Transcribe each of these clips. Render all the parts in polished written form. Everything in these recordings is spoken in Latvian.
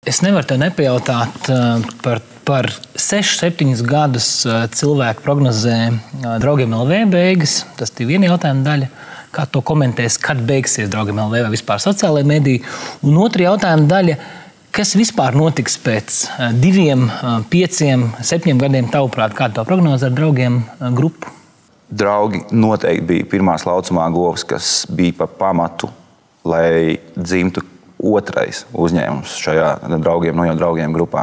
Es nevaru tev nepajautāt par 6-7 gadus cilvēku prognozē Draugiem LV beigas. Tas ir viena jautājuma daļa. Kā to komentēs, kad beigsies Draugiem LV vai vispār sociālajie mediji? Un otra jautājuma daļa, kas vispār notiks pēc 2, 5, 7 gadiem tavuprāt? Kāda to prognoze ar Draugiem grupu? Draugi noteikti bija pirmās laucamā govs, kas bija pa pamatu, lai dzimtu otrais uzņēmums šajā Draugiem grupā.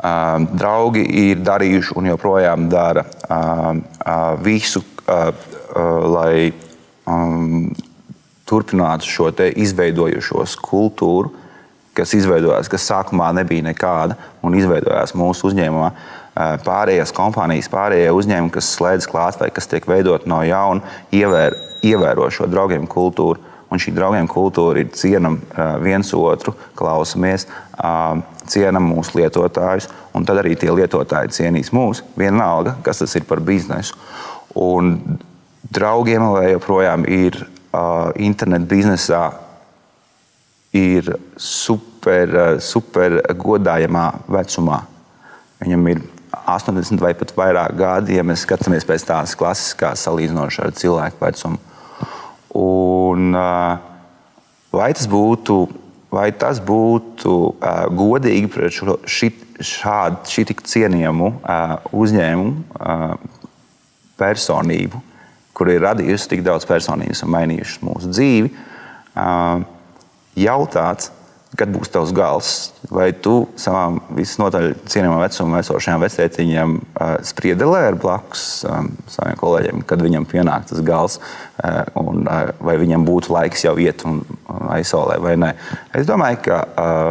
Draugi ir darījuši un joprojām dara visu, lai turpinātu šo te izveidojušos kultūru, kas izveidojās, kas sākumā nebija nekāda un izveidojās mūsu uzņēmumā. Pārējās kompānijas, pārējie uzņēmumi, kas slēdz klāt vai kas tiek veidot no jauna, ievēro šo Draugiem kultūru. Un šī Draugiem kultūra ir cienam viens otru, klausamies, cienam mūsu lietotājus, un tad arī tie lietotāji cienīs mūs, vienalga, kas tas ir par biznesu. Un Draugiem joprojām ir internet biznesā ir super godājamā vecumā. Viņam ir 80 vai pat vairāk gadi, ja mēs skatāmies pēc tās klasiskās salīdzinoši ar cilvēku vecumu. Un vai tas būtu godīgi pret šī tik cienījamu uzņēmumu personību, kur ir radījusi tik daudz personības un mainījušas mūsu dzīvi, jautāt, kad būs tavs gals, vai tu savām visnotaļ cienījamā vecuma esošajām vectētiņiem spriedelē ar blakus saviem kolēģiem, kad viņam pienāk tas gals, un vai viņam būtu laiks jau iet un aizsolē vai nē. Es domāju, ka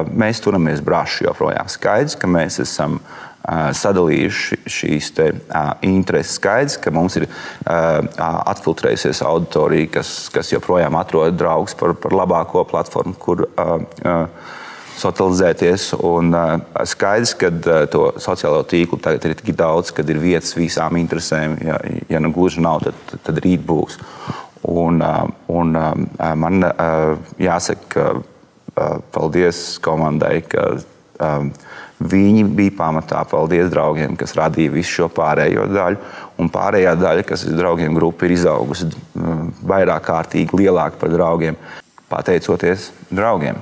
mēs turamies braši joprojām. Skaidrs, ka mēs esam sadalījuši šīs te intereses, skaidrs, ka mums ir atfiltrējusies auditorija, kas joprojām atrod Draugus par labāko platformu, kur socializēties. Un skaidrs, ka to sociālo tīklu tagad ir tik daudz, kad ir vietas visām interesēm. Ja nu gluži nav, tad rīt būs. Un man jāsaka paldies komandai, ka viņi bija pamatā. Paldies Draugiem, kas radīja visu šo pārējo daļu. Un pārējā daļa, kas ir Draugiem grupa, ir izaugusi vairāk kārtīgi lielāka par Draugiem, pateicoties Draugiem.